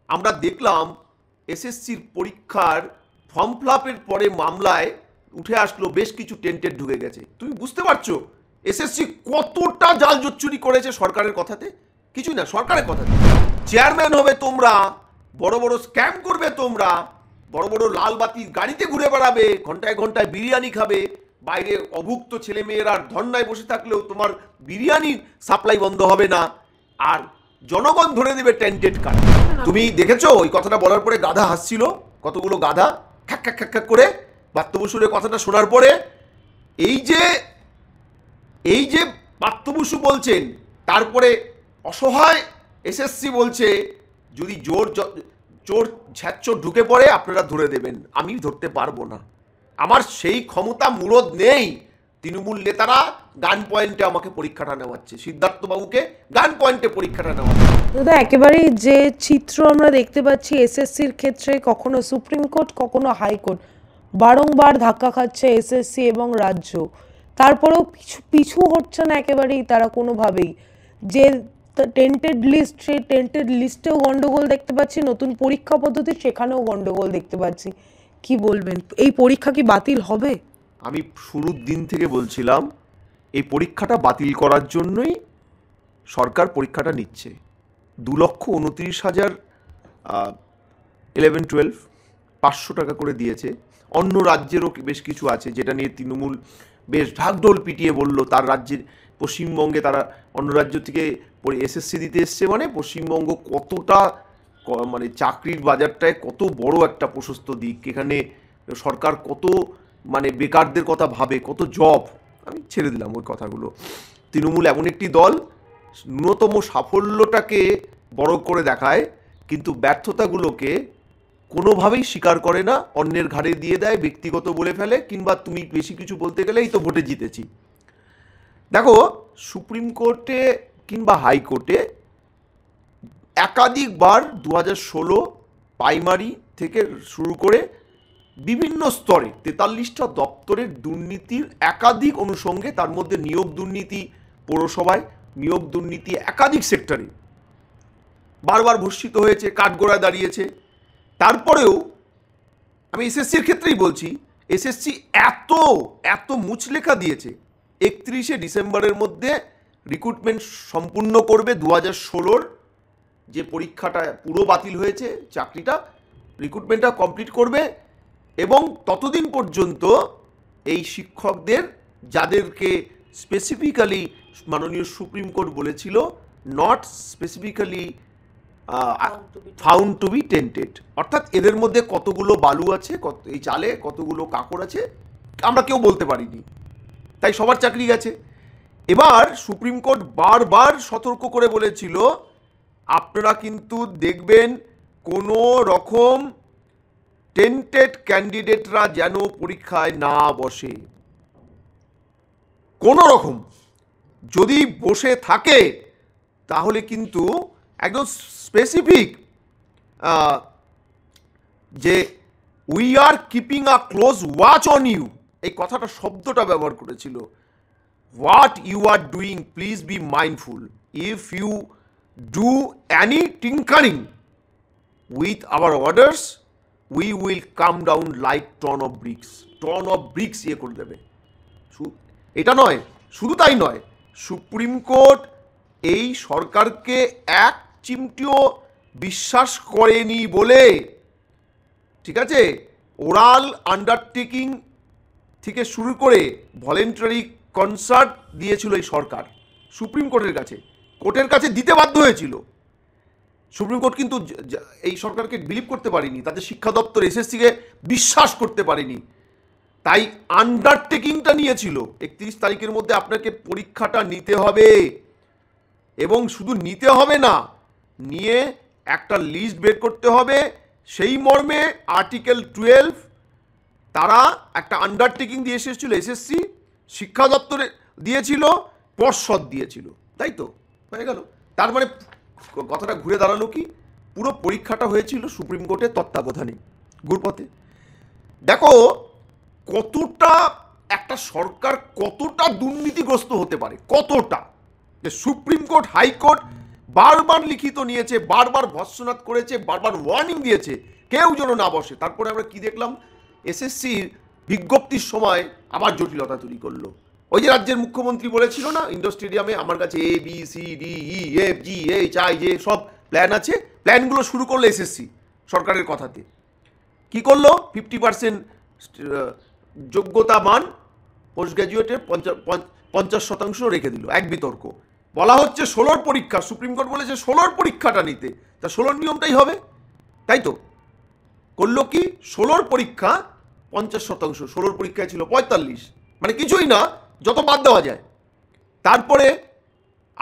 আমরা দেখলাম এসএসসির পরীক্ষার ফর্ম ফিলাপের পরে মামলায় উঠে আসলো বেশ কিছু টেন্টেড ঢুকে গেছে। তুমি বুঝতে পারছো এসএসসি কতটা জাল জচ্চুরি করেছে সরকারের কথাতে? কিছুই না, সরকারের কথাতে। চেয়ারম্যান হবে তোমরা, বড় বড় স্ক্যাম করবে তোমরা, বড় বড় লাল বাতি গাড়িতে ঘুরে বেড়াবে, ঘন্টায় ঘন্টায় বিরিয়ানি খাবে, বাইরে অভুক্ত ছেলে মেয়েরা ধর্নায় বসে থাকলেও তোমার বিরিয়ানির সাপ্লাই বন্ধ হবে না, আর জনগণ ধরে দেবে টেন্টেড কার্ড। তুমি দেখেছো ওই কথাটা বলার পরে গাধা হাসছিল, কতগুলো গাধা খ্যাক খ্যাক খ্যাক খ্যাক করে পার্থ বসুরের কথাটা শোনার পরে। এই যে পার্থ বসু বলছেন, তারপরে অসহায় এসএসসি বলছে যদি চোর ছ্যাচোর ঢুকে পড়ে আপনারা ধরে দেবেন, আমি ধরতে পারবো না, আমার সেই ক্ষমতা মুরদ নেই। তৃণমূল নেতারা গান পয়েন্টে আমাকে পরীক্ষাটা নেওয়াচ্ছে, সিদ্ধার্থ বাবুকে গান পয়েন্টে পরীক্ষাটা নেওয়াচ্ছে। দাদা একেবারেই যে চিত্র আমরা দেখতে পাচ্ছি এসএসসির ক্ষেত্রে, কখনো সুপ্রিম কোর্ট কখনো হাইকোর্ট, বারংবার ধাক্কা খাচ্ছে এসএসসি এবং রাজ্য, তারপরেও পিছু হচ্ছে না একেবারেই তারা কোনোভাবেই। যে টেন্টেড লিস্ট, সেই টেন্টেড লিস্টেও গন্ডগোল দেখতে পাচ্ছি, নতুন পরীক্ষা পদ্ধতি সেখানেও গন্ডগোল দেখতে পাচ্ছি। কি বলবেন, এই পরীক্ষা কি বাতিল হবে? আমি শুরুর দিন থেকে বলছিলাম এই পরীক্ষাটা বাতিল করার জন্যই সরকার পরীক্ষাটা নিচ্ছে। 2,29,000 11-12 500 টাকা করে দিয়েছে। অন্য রাজ্যেরও বেশ কিছু আছে যেটা নিয়ে তৃণমূল বেশ ঢাকঢোল পিটিয়ে বলল তার রাজ্যের, পশ্চিমবঙ্গে তারা অন্য রাজ্য থেকে এসএসসি দিতে এসছে, মানে পশ্চিমবঙ্গ কতটা মানে চাকরির বাজারটায় কত বড় একটা প্রশস্ত দিক, এখানে সরকার কত মানে বেকারদের কথা ভাবে, কত জব। আমি ছেড়ে দিলাম ওই কথাগুলো। তৃণমূল এমন একটি দল ন্যূনতম সাফল্যটাকে বড় করে দেখায়, কিন্তু ব্যর্থতাগুলোকে কোনোভাবেই স্বীকার করে না, অন্যের ঘাড়ে দিয়ে দেয়, ব্যক্তিগত বলে ফেলে, কিংবা তুমি বেশি কিছু বলতে গেলে এই তো ভোটে জিতেছি। দেখো সুপ্রিম কোর্টে কিংবা হাইকোর্টে একাধিকবার 2016 প্রাইমারি থেকে শুরু করে বিভিন্ন স্তরে 43টা দপ্তরের দুর্নীতির একাধিক অনুষঙ্গে, তার মধ্যে নিয়োগ দুর্নীতি পৌরসভায়, নিয়োগ দুর্নীতি একাধিক সেক্টরে বারবার ভর্ষিত হয়েছে, কাঠগড়ায় দাঁড়িয়েছে। তারপরেও আমি এসএসসির ক্ষেত্রেই বলছি, এসএসসি এত মুচলেখা দিয়েছে 31শে ডিসেম্বরের মধ্যে রিক্রুটমেন্ট সম্পূর্ণ করবে। 2016-র যে পরীক্ষাটা পুরো বাতিল হয়েছে, চাকরিটা রিক্রুটমেন্টটা কমপ্লিট করবে, এবং ততদিন পর্যন্ত এই শিক্ষকদের, যাদেরকে স্পেসিফিক্যালি মাননীয় সুপ্রিম কোর্ট বলেছিল not specifically found to be tainted, অর্থাৎ এদের মধ্যে কতগুলো বালু আছে, এই চালে কতগুলো কাকড় আছে আমরা কেউ বলতে পারিনি, তাই সবার চাকরি গেছে। এবার সুপ্রিম কোর্ট বারবার সতর্ক করে বলেছিল আপনারা কিন্তু দেখবেন কোনো রকম টেন্টেড ক্যান্ডিডেটরা যেন পরীক্ষায় না বসে। কোনো রকম যদি বসে থাকে তাহলে কিন্তু একদম স্পেসিফিক যে we are keeping a close watch on you, এই কথাটা শব্দটা ব্যবহার করেছিল। What you are doing please be mindful, if you do any tinkering with our orders we will come down like ton of bricks ইয়ে করে দেবে। এটা নয়, শুধু তাই নয়, সুপ্রিম কোর্ট এই সরকারকে এক চিমটিও বিশ্বাস করেনি বলে, ঠিক আছে, ওরাল আন্ডারটেকিং থেকে শুরু করে ভলেন্টারি কনসার্ট দিয়েছিল এই সরকার সুপ্রিম কোর্টের কাছে, কোর্টের কাছে দিতে বাধ্য হয়েছিল। সুপ্রিম কোর্ট কিন্তু এই সরকারকে বিলিভ করতে পারেনি, তাদের শিক্ষা দপ্তর এসএসসিকে বিশ্বাস করতে পারেনি, তাই আন্ডারটেকিংটা নিয়েছিল 31 তারিখের মধ্যে আপনাকে পরীক্ষাটা নিতে হবে, এবং শুধু নিতে হবে না, নিয়ে একটা লিস্ট বের করতে হবে। সেই মর্মে আর্টিকেল 12 তারা একটা আন্ডারটেকিং দিয়ে এসেছিল, এসএসসি শিক্ষা দপ্তরে দিয়েছিল, পর্ষদ দিয়েছিল, তাই তো হয়ে গেল। তার মানে কথাটা ঘুরে দাঁড়ালো কি, পুরো পরীক্ষাটা হয়েছিল সুপ্রিম কোর্টের তত্ত্বাবধানে, গুরপথে। দেখো কতটা একটা সরকার কতটা দুর্নীতিগ্রস্ত হতে পারে, কতটা, যে সুপ্রিম কোর্ট হাইকোর্ট বারবার লিখিত নিয়েছে, বারবার ভৎসনাদ করেছে, বারবার ওয়ার্নিং দিয়েছে কেউ যেন না বসে। তারপরে আমরা কি দেখলাম, এসএসসির বিজ্ঞপ্তির সময় আবার জটিলতা তৈরি করলো। ওই যে রাজ্যের মুখ্যমন্ত্রী বলেছিল না ইন্ডোর স্টেডিয়ামে, আমার কাছে ABCDEFGHI সব প্ল্যান আছে, প্ল্যানগুলো শুরু করলো এসএসসি সরকারের কথাতে। কি করলো, 50% যোগ্যতা মান পোস্ট গ্র্যাজুয়েটের 50% রেখে দিল। এক বিতর্ক, বলা হচ্ছে 16র পরীক্ষা, সুপ্রিম কোর্ট বলেছে 16র পরীক্ষাটা নিতে, তা 16র নিয়মটাই হবে, তাই তো করলো কি, 16র পরীক্ষা 50%, 16র পরীক্ষায় ছিল 45, মানে কিছুই না, যত বাদ দেওয়া যায়। তারপরে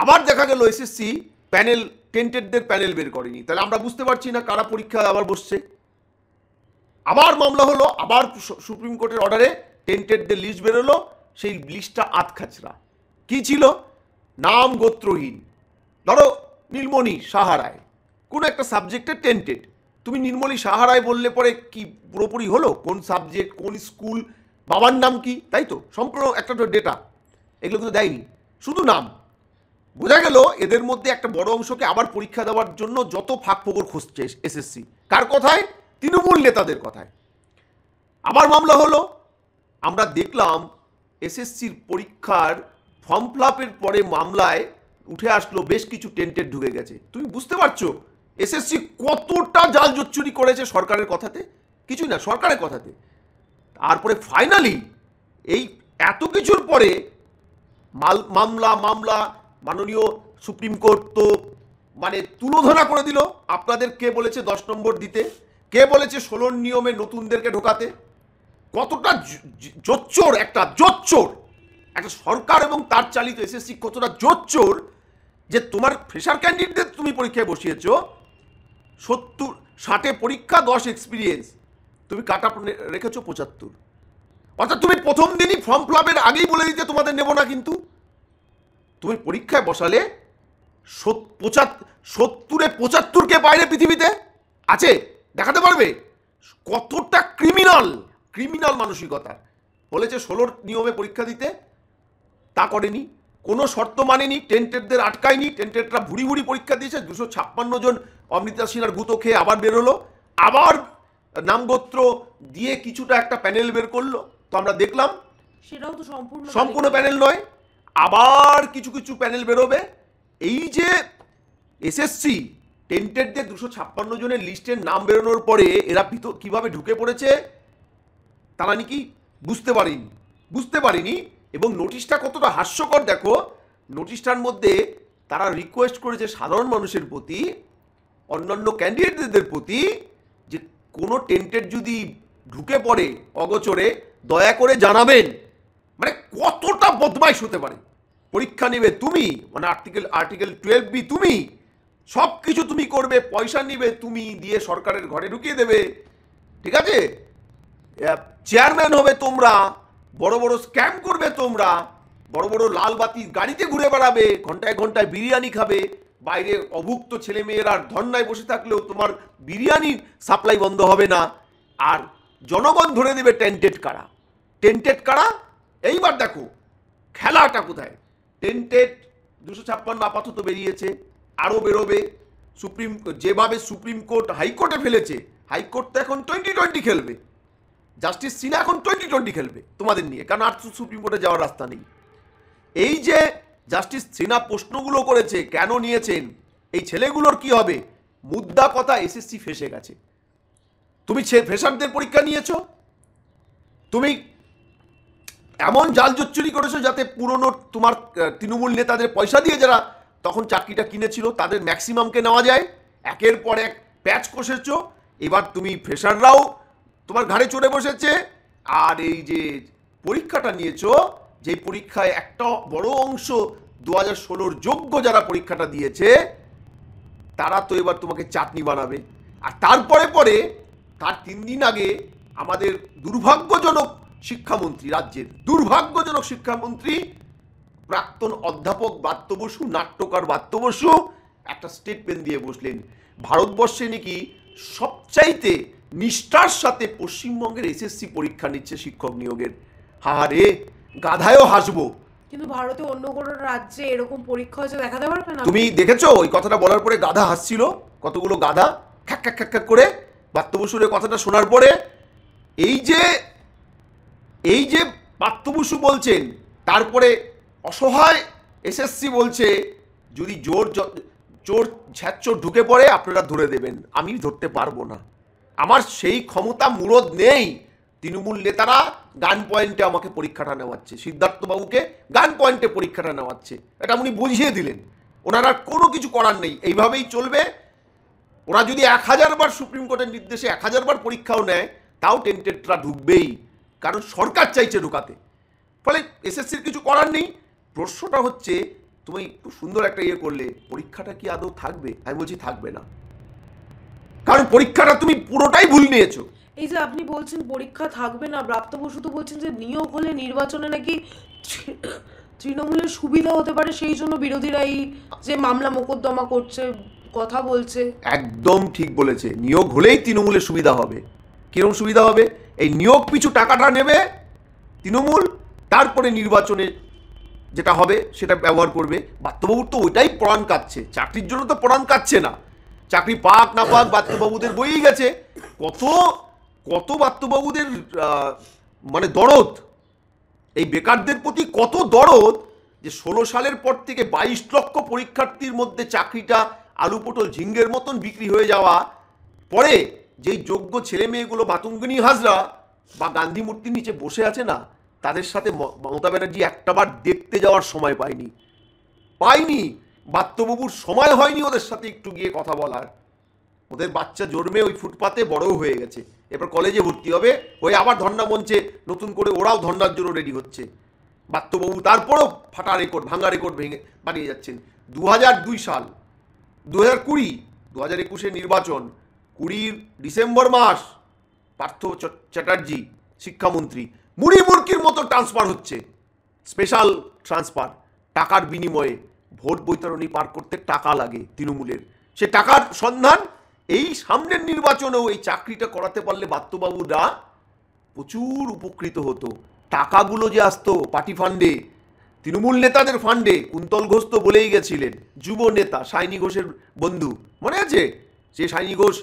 আবার দেখা গেল এসএসসি প্যানেল, টেন্টেডদের প্যানেল বের করেনি, তাহলে আমরা বুঝতে পারছি না কারা পরীক্ষা আবার বসছে। আবার মামলা হলো, আবার সুপ্রিম কোর্টের অর্ডারে টেন্টেডদের লিস্ট বেরোলো, সেই লিস্টটা আধখাচরা। কি ছিল, নাম গোত্রহীন, ধরো নীলমণি সাহারায়, কোনো একটা সাবজেক্টে টেন্টেড, তুমি নীলমণি সাহারায় বললে পরে কি পুরোপুরি হলো, কোন সাবজেক্ট, কোন স্কুল, বাবার নাম কি, তাই তো সম্পূর্ণ একটা ডেটা, এগুলো কিন্তু দেয়নি, শুধু নাম। বোঝা গেল এদের মধ্যে একটা বড় অংশকে আবার পরীক্ষা দেওয়ার জন্য যত ফাঁক ফোকর খুঁজছে এসএসসি, কার কথায়, তৃণমূল নেতাদের কথায়। আবার মামলা হলো, আমরা দেখলাম এসএসসির পরীক্ষার ফর্ম ফিলআপের পরে মামলায় উঠে আসলো বেশ কিছু টেন্টেড ঢুকে গেছে। তুমি বুঝতে পারছো এসএসসি কতটা জাল জোচ্চুরি করেছে সরকারের কথাতে, কিছুই না, সরকারের কথাতে। তারপরে ফাইনালি এই এত কিছুর পরে মামলা মাননীয় সুপ্রিম কোর্ট তো মানে তুলোধনা করে দিল। আপনাদের কে বলেছে 10 নম্বর দিতে, কে বলেছে 16 নিয়মে নতুনদেরকে ঢোকাতে, কতটা জোচ্চোর একটা সরকার এবং তার চালিত এসএসসি কতটা জোচ্চোর, যে তোমার ফ্রেশার ক্যান্ডিডেট তুমি পরীক্ষায় বসিয়েছো 70-60 পরীক্ষা 10 এক্সপিরিয়েন্স, তুমি কাট আপ রেখেছো 75। অর্থাৎ তুমি প্রথম দিনই ফর্ম ফিলআপের আগেই বলে দিতে তোমাদের নেব না, কিন্তু তুমি পরীক্ষায় বসালে 70-এ 75কে বাইরে পৃথিবীতে আছে, দেখাতে পারবে কতটা ক্রিমিনাল মানসিকতা। বলেছে 16 নিয়মে পরীক্ষা দিতে, তা করেনি, কোনো শর্ত মানেনি, টেন্টেডদের আটকায়নি, টেন্টেডরা ভুড়ি পরীক্ষা দিয়েছে, 256 জন অমৃতা সিনহার গুঁতো খেয়ে আবার বেরোলো, আবার নামগোত্র দিয়ে কিছুটা একটা প্যানেল বের করলো। তো আমরা দেখলাম সেটাও তো সম্পূর্ণ প্যানেল নয়, আবার কিছু প্যানেল বেরোবে। এই যে এসএসসি টেন্টেডদের 256 জনের লিস্টের নাম বেরোনোর পরে এরা কিভাবে ঢুকে পড়েছে তারা নাকি বুঝতে পারিনি। এবং নোটিশটা কতটা হাস্যকর দেখো, নোটিশটার মধ্যে তারা রিকোয়েস্ট করেছে সাধারণ মানুষের প্রতি, অন্যান্য ক্যান্ডিডেটদের প্রতি, যে কোনো টেন্টেড যদি ঢুকে পড়ে অগোচরে দয়া করে জানাবেন। মানে কতটা বদমাইশ হতে পারে, পরীক্ষা নেবে তুমি, মানে আর্টিকেল 12B তুমি, সব কিছু তুমি করবে, পয়সা নিবে তুমি, দিয়ে সরকারের ঘরে ঢুকিয়ে দেবে, ঠিক আছে, চেয়ারম্যান হবে তোমরা, বড় স্ক্যাম করবে তোমরা, বড় লাল বাতি গাড়িতে ঘুরে বেড়াবে, ঘন্টায় বিরিয়ানি খাবে, বাইরে অভুক্ত ছেলে মেয়েরা ধর্নায় বসে থাকলেও তোমার বিরিয়ানির সাপ্লাই বন্ধ হবে না, আর জনগণ ধরে দেবে টেন্টেড কারা। এইবার দেখো খেলাটা কোথায়, টেন্টেড 256 আপাতত বেরিয়েছে, আরও বেরোবে। যেভাবে সুপ্রিম কোর্ট হাইকোর্টে ফেলেছে, হাইকোর্ট তো এখন 2020 খেলবে, জাস্টিস সিনহা এখন 2020 খেলবে তোমাদের নিয়ে, কারণ আর সুপ্রিম কোর্টে যাওয়ার রাস্তা নেই। এই যে জাস্টিস সিনহা প্রশ্নগুলো করেছে, কেন নিয়েছেন, এই ছেলেগুলোর কি হবে, মুদ্রা কথা এসএসসি ফেসে গেছে। তুমি ফ্রেশারদের পরীক্ষা নিয়েছো, তুমি এমন জাল জোচ্চুরি করেছো যাতে পুরনো তোমার তৃণমূল নেতাদের পয়সা দিয়ে যারা তখন চাকরিটা কিনেছিল তাদের ম্যাক্সিমামকে নেওয়া যায়, একের পর এক প্যাচ কষেছো। এবার তুমি ফ্রেশাররাও তোমার ঘাড়ে চড়ে বসেছে। আর এই যে পরীক্ষাটা নিয়েছো, যেই পরীক্ষায় একটা বড় অংশ 2016 যোগ্য যারা পরীক্ষাটা দিয়েছে তারা তো এবার তোমাকে চাটনি বানাবে। আর তারপরে তার 3 দিন আগে আমাদের দুর্ভাগ্যজনক শিক্ষামন্ত্রী, রাজ্যের দুর্ভাগ্যজনক শিক্ষামন্ত্রী প্রাক্তন অধ্যাপক ব্রাত্য বসু, নাট্যকার ব্রাত্য বসু একটা স্টেটমেন্ট দিয়ে বসলেন, ভারতবর্ষে নাকি সবচাইতে নিষ্ঠার সাথে পশ্চিমবঙ্গের এসএসসি পরীক্ষা নিচ্ছে শিক্ষক নিয়োগের। হারে গাধায়ও হাসবো, কিন্তু ভারতে অন্য কোনো রাজ্যে এরকম পরীক্ষা হয়েছে দেখাতে পারবে না? তুমি দেখেছো ওই কথাটা বলার পরে গাধা হাসছিল, কতগুলো গাধা খ্যাক খ্যাক খ্যাক খ্যাক করে পার্থ বসুর কথাটা শোনার পরে। এই যে এই যে পার্থ বসু বলছেন, তারপরে অসহায় এসএসসি বলছে যদি চোর ছ্যাচোর ঢুকে পড়ে আপনারা ধরে দেবেন, আমি ধরতে পারবো না, আমার সেই ক্ষমতা মুরদ নেই। তৃণমূল নেতারা গান পয়েন্টে আমাকে পরীক্ষাটা নেওয়াচ্ছে, সিদ্ধার্থবাবুকে গান পয়েন্টে পরীক্ষাটা নেওয়াচ্ছে, এটা উনি বুঝিয়ে দিলেন। ওনারা কোনো কিছু করার নেই, এইভাবেই চলবে। ওরা যদি 1000 বার সুপ্রিম কোর্টের নির্দেশে 1000 বার পরীক্ষাও নেয়, তাও টেন্টেডরা ঢুকবেই, কারণ সরকার চাইছে ঢুকাতে। ফলে এসএসসির কিছু করার নেই। প্রশ্নটা হচ্ছে, তুমি খুব সুন্দর একটা ইয়ে করলে, পরীক্ষাটা কি আদৌ থাকবে? আমি বলছি থাকবে না, কারণ পরীক্ষাটা তুমি পুরোটাই ভুল নিয়েছো। এই যে আপনি বলছেন পরীক্ষা থাকবে না, ব্রাত্য বসু তো বলছেন যে নিয়োগ হলে নির্বাচনে নাকি তৃণমূলের সুবিধা হতে পারে, সেই জন্য বিরোধীরা এই যে মামলা মোকদ্দমা করছে কথা বলছে। একদম ঠিক বলেছে, নিয়োগ হলেই তৃণমূলের সুবিধা হবে। কিরকম সুবিধা হবে? এই নিয়োগ পিছু টাকাটা নেবে তৃণমূল, তারপরে নির্বাচনে যেটা হবে সেটা ব্যবহার করবে। বাত্যবাবুর তো ওইটাই পড়ান কাটছে, চাকরির জন্য তো পড়ান কাটছে না। চাকরি পাক না পাক বাত্যবাবুদের বইই গেছে। কত কত বাত্যবাবুদের মানে দরদ, এই বেকারদের প্রতি কত দরদ, যে 16 সালের পর থেকে 22 লক্ষ পরীক্ষার্থীর মধ্যে চাকরিটা আলু পটল ঝিঙ্গের মতন বিক্রি হয়ে যাওয়া পরে যেই যোগ্য ছেলে মেয়েগুলো মাতঙ্গিনী হাজরা বা গান্ধী মূর্তির নিচে বসে আছে না, তাদের সাথে মমতা ব্যানার্জি একটাবার দেখতে যাওয়ার সময় পায়নি। বাত্যবাবুর সময় হয়নি ওদের সাথে একটু গিয়ে কথা বলার। ওদের বাচ্চা জন্মে ওই ফুটপাতে বড়ও হয়ে গেছে, এবার কলেজে ভর্তি হবে, ওই আবার ধর্ণা মঞ্চে নতুন করে ওরাও ধর্ণার জন্য রেডি হচ্ছে। বাত্যবাবু তারপরও ফাটা রেকর্ড, ভাঙা রেকর্ড বানিয়ে যাচ্ছেন। 2002 সাল, 2020, 2021 নির্বাচন, 20 ডিসেম্বর মাস, পার্থ চ্যাটার্জি শিক্ষামন্ত্রী, মুড়ি মুড়কির মতো ট্রান্সফার হচ্ছে, স্পেশাল ট্রান্সফার, টাকার বিনিময়ে। ভোট বৈতরণী পার করতে টাকা লাগে তৃণমূলের, সে টাকার সন্ধান এই সামনের নির্বাচনেও এই চাকরিটা করাতে পারলে বাত্যবাবুরা প্রচুর উপকৃত হতো। টাকাগুলো যে আসতো পার্টি ফান্ডে, তৃণমূল নেতাদের ফান্ডে। কুন্তল ঘোষ তো বলেই গেছিলেন, যুব নেতা সাইনি ঘোষের বন্ধু, মনে আছে? সে সাইনি ঘোষ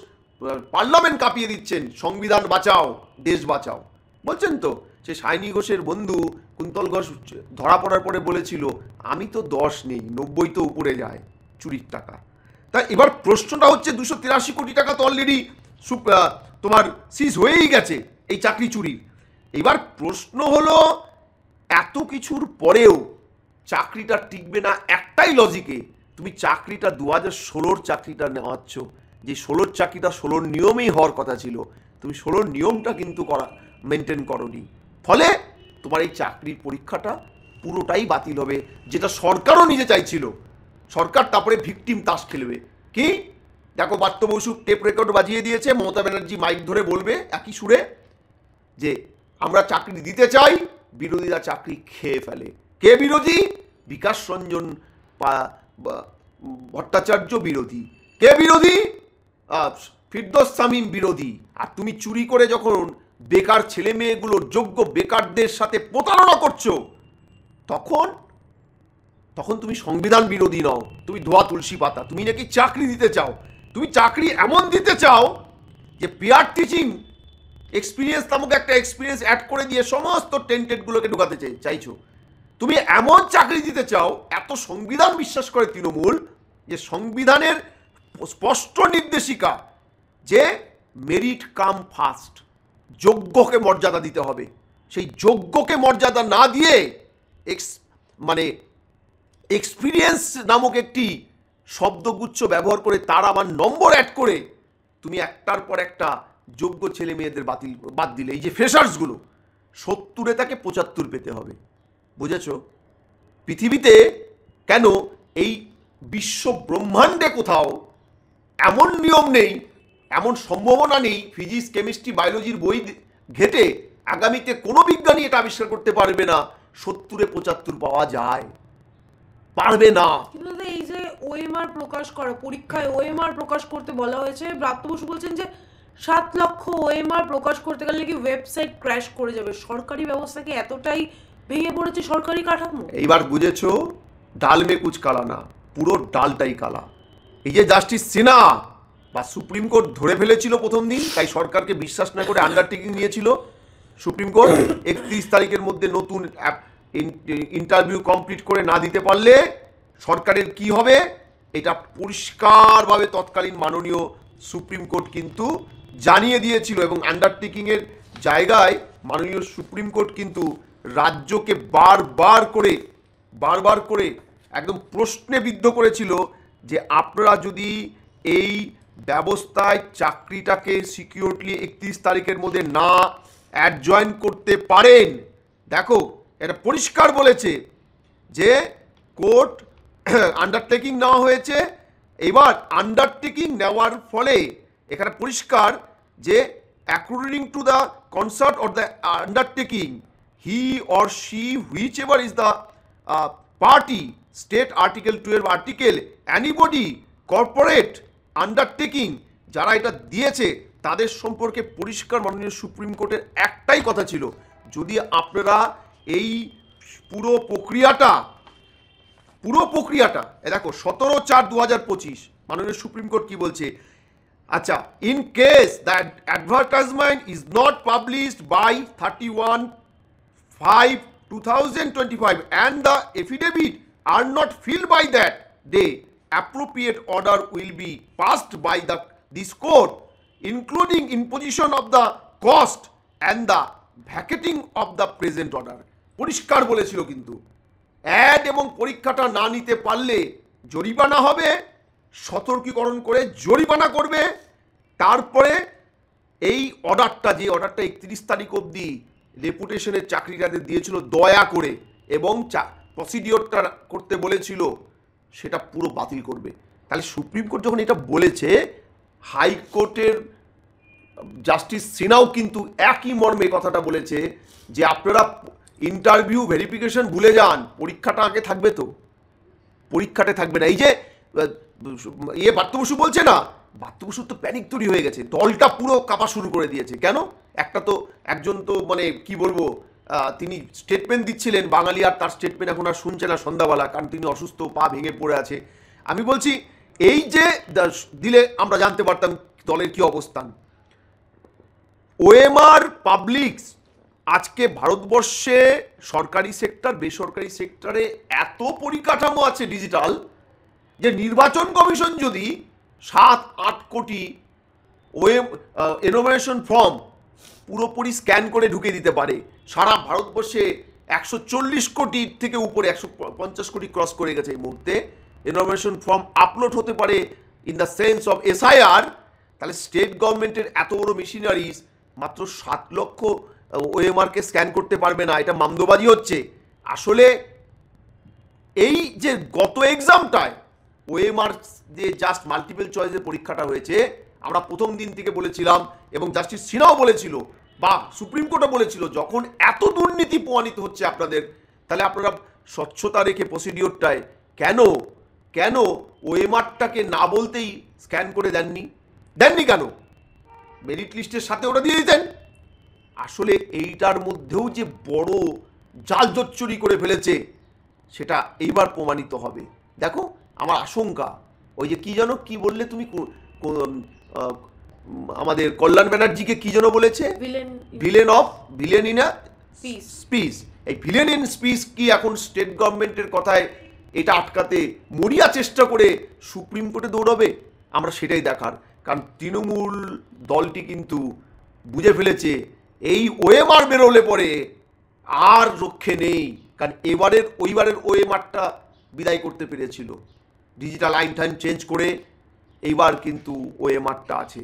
পার্লামেন্ট কাঁপিয়ে দিচ্ছেন, সংবিধান বাঁচাও দেশ বাঁচাও বলছেন তো। সে সাইনি ঘোষের বন্ধু কুন্তল ঘোষ ধরা পড়ার পরে বলেছিল, আমি তো 10 নেই, 90 তো উপরে যায় চুরির টাকা। তাই এবার প্রশ্নটা হচ্ছে, 283 কোটি টাকা তো অলরেডি তোমার সিজ হয়েই গেছে এই চাকরি চুরির। এবার প্রশ্ন হলো, এত কিছুর পরেও চাকরিটা টিকবে না একটাই লজিকে। তুমি চাকরিটা 2016-র চাকরিটা নেওয়াচ্ছ, যে 16-র চাকরিটা 16-র নিয়মেই হওয়ার কথা ছিল, তুমি 16-র নিয়মটা কিন্তু মেনটেন করনি। ফলে তোমার এই চাকরির পরীক্ষাটা পুরোটাই বাতিল হবে, যেটা সরকারও নিজে চাইছিল। সরকার তারপরে ভিকটিম তাস খেলবে। কি দেখো, পার্থ বসু টেপ রেকর্ড বাজিয়ে দিয়েছে, মমতা ব্যানার্জি মাইক ধরে বলবে একই সুরে যে আমরা চাকরি দিতে চাই, বিরোধীরা চাকরি খেয়ে ফেলে। কে বিরোধী? বিকাশ রঞ্জন ভট্টাচার্য বিরোধী। কে বিরোধী? ফিরদৌস শামীম বিরোধী। আর তুমি চুরি করে যখন বেকার ছেলে মেয়েগুলোর, যোগ্য বেকারদের সাথে প্রতারণা করছো, তখন তুমি সংবিধান বিরোধী নও, তুমি ধোয়া তুলসী পাতা। তুমি নাকি চাকরি দিতে চাও, তুমি চাকরি এমন দিতে চাও যে পিয়ার টিচিং এক্সপিরিয়েন্স নামক একটা এক্সপিরিয়েন্স অ্যাড করে দিয়ে সমস্ত টেন্টেডগুলোকে ঢোকাতে চাইছো। তুমি এমন চাকরি দিতে চাও, এত সংবিধান বিশ্বাস করে তৃণমূল, যে সংবিধানের স্পষ্ট নির্দেশিকা যে মেরিট কাম ফার্স্ট, যোগ্যকে মর্যাদা দিতে হবে। সেই যোগ্যকে মর্যাদা না দিয়ে মানে এক্সপিরিয়েন্স নামক একটি শব্দগুচ্ছ ব্যবহার করে তার আবার নম্বর অ্যাড করে তুমি একটার পর একটা যোগ্য ছেলে মেয়েদের বাদ দিলে। এই যে ফ্রেশার্সগুলো, 70-এ তাকে 75 পেতে হবে। বুঝেছ? পৃথিবীতে কেন এই বিশ্ব ব্রহ্মাণ্ডে কোথাও এমন নিয়ম নেই, এমন সম্ভাবনা নেই, ফিজিক্স কেমিস্ট্রি বায়োলজির বই ঘেটে আগামীতে কোনো বিজ্ঞানী এটা আবিষ্কার করতে পারবে না 70-এ 75 পাওয়া যায়, পারবে না। কিন্তু এই যে ওএমআর প্রকাশ করা, পরীক্ষায় ওএমআর প্রকাশ করতে বলা হয়েছে, ব্রাত্য বসু বলছেন যে 7 লক্ষ ওএমআর প্রকাশ করতে গেলে নাকি ওয়েবসাইট ক্র্যাশ করে যাবে। সরকারি ব্যবস্থা কি এতটাই ভেঙে পড়েছে সরকারি কাঠামো। এইবার বুঝেছো, ডাল মে কুচ কালা না, পুরো ডালটাই কালা। এই যে জাস্টিস সিনহা বা সুপ্রিম কোর্ট ধরে ফেলেছিল প্রথম দিন, তাই সরকারকে বিশ্বাস না করে আন্ডারটেকিং নিয়েছিল সুপ্রিম কোর্ট 31 তারিখের মধ্যে নতুন ইন্টারভিউ কমপ্লিট করে না দিতে পারলে সরকারের কি হবে, এটা পরিষ্কারভাবে তৎকালীন মাননীয় সুপ্রিম কোর্ট কিন্তু জানিয়ে দিয়েছিল। এবং আন্ডারটেকিংয়ের জায়গায় মাননীয় সুপ্রিম কোর্ট কিন্তু রাজ্যকে বারবার করে একদম প্রশ্নে বিদ্ধ করেছিল যে আপনারা যদি এই ব্যবস্থায় চাকরিটাকে সিকিউরলি 31 তারিখের মধ্যে না অ্যাডজয়েন করতে পারেন, দেখো এটা পরিষ্কার বলেছে যে কোর্ট আন্ডারটেকিং নেওয়া হয়েছে। এবার আন্ডারটেকিং নেওয়ার ফলে এখানে পরিষ্কার যে according to the concert or the undertaking he or she which ever is the party state article 12 article anybody corporate undertaking, যারা এটা দিয়েছে তাদের সম্পর্কে পরিষ্কার মাননীয় সুপ্রিম কোর্টের একটাই কথা ছিল, যদি আপনারা এই পুরো প্রক্রিয়াটা দেখো 17/4/2025 মাননীয় সুপ্রিম কোর্ট কি বলছে, আচ্ছা, in case that advertisement is not published by 31/5/2025 and the affidavit are not filled by that day, appropriate order will be passed by this court, including imposition of the cost and the vacating of the present order. পরিষ্কার বলেছিল কিন্তু add এবং পরীক্ষাটা না নিতে পারলে জরিমানা হবে, সতর্কীকরণ করে জরিমানা করবে। তারপরে এই অর্ডারটা, যে অর্ডারটা 31 তারিখ অবধি রেপুটেশনের চাকরিটাদের দিয়েছিল দয়া করে এবং প্রসিডিওরটা করতে বলেছিল, সেটা পুরো বাতিল করবে। তাহলে সুপ্রিম কোর্ট যখন এটা বলেছে, হাইকোর্টের জাস্টিস সিনহাও কিন্তু একই মর্মে কথাটা বলেছে যে আপনারা ইন্টারভিউ ভেরিফিকেশন ভুলে যান, পরীক্ষাটা আগে থাকবে, তো পরীক্ষাটা থাকবে না। এই যে বাত্য বসু বলছে না, বাত্য বসুর তো প্যানিক তৈরি হয়ে গেছে, দলটা পুরো কাঁপা শুরু করে দিয়েছে। কেন? একজন তো মানে কি বলবো, তিনি স্টেটমেন্ট দিচ্ছিলেন, বাঙালি আর তার স্টেটমেন্ট এখন আর শুনছে না সন্ধ্যাবেলা, কারণ তিনি অসুস্থ, পা ভেঙে পড়ে আছে। আমি বলছি এই যে দিলে আমরা জানতে পারতাম দলের কি অবস্থান। ওএমআর পাবলিকস আজকে ভারতবর্ষে সরকারি সেক্টর বেসরকারি সেক্টরে এত পরিকাঠামো আছে ডিজিটাল, যে নির্বাচন কমিশন যদি 7-8 কোটি এনোমিনেশন ফর্ম পুরোপুরি স্ক্যান করে ঢুকে দিতে পারে, সারা ভারতবর্ষে 140 কোটির থেকে উপরে 150 কোটি ক্রস করে গেছে এই মুহূর্তে এনোমিনেশন ফর্ম আপলোড হতে পারে in the sense of SIR, তাহলে স্টেট গভর্নমেন্টের এত বড় মেশিনারিজ মাত্র 7 লক্ষ ওএমআরকে স্ক্যান করতে পারবে না, এটা মামদোবাজি হচ্ছে। আসলে এই যে গত এক্সামটায় ওএমআর যে জাস্ট মাল্টিপল চয়েসের পরীক্ষাটা হয়েছে, আমরা প্রথম দিন থেকে বলেছিলাম এবং জাস্টিস সিনহাও বলেছিল বা সুপ্রিম কোর্টও বলেছিল, যখন এত দুর্নীতি প্রমাণিত হচ্ছে আপনাদের, তাহলে আপনারা স্বচ্ছতা রেখে প্রসিডিওরটায় কেন ওএমআরটাকে না বলতেই স্ক্যান করে দেননি কেন? মেরিট লিস্টের সাথে ওটা দিয়ে দিতেন। আসলে এইটার মধ্যেও যে বড় জাল জোচ্চুরি করে ফেলেছে সেটা এইবার প্রমাণিত হবে। দেখো আমার আশঙ্কা, ওই যে কি বললে তুমি, আমাদের কল্যাণ ব্যানার্জিকে কি যেন বলেছে, ভিলেন ইন স্পিচ। এই ভিলেন ইন স্পিচ কি এখন স্টেট গভর্নমেন্টের কথায় এটা আটকাতে মরিয়া চেষ্টা করে সুপ্রিম কোর্টে দৌড়াবে? আমরা সেটাই দেখার, কারণ তৃণমূল দলটি কিন্তু বুঝে ফেলেছে এই ওএমআর বেরোলে পরে আর রক্ষে নেই, কারণ ওইবারের ওএমআরটা বিদায় করতে পেরেছিল, ডিজিটাল আইন টাইন চেঞ্জ করে এইবার কিন্তু ওএমআরটা আছে,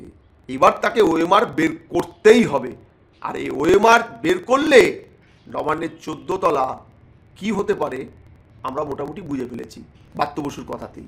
এইবার তাকে ওএমআর বের করতেই হবে। আর এই ওএমআর বের করলে নবান্নের 14 তলা কি হতে পারে আমরা মোটামুটি বুঝে ফেলেছি বাত্য বসুর কথাতেই।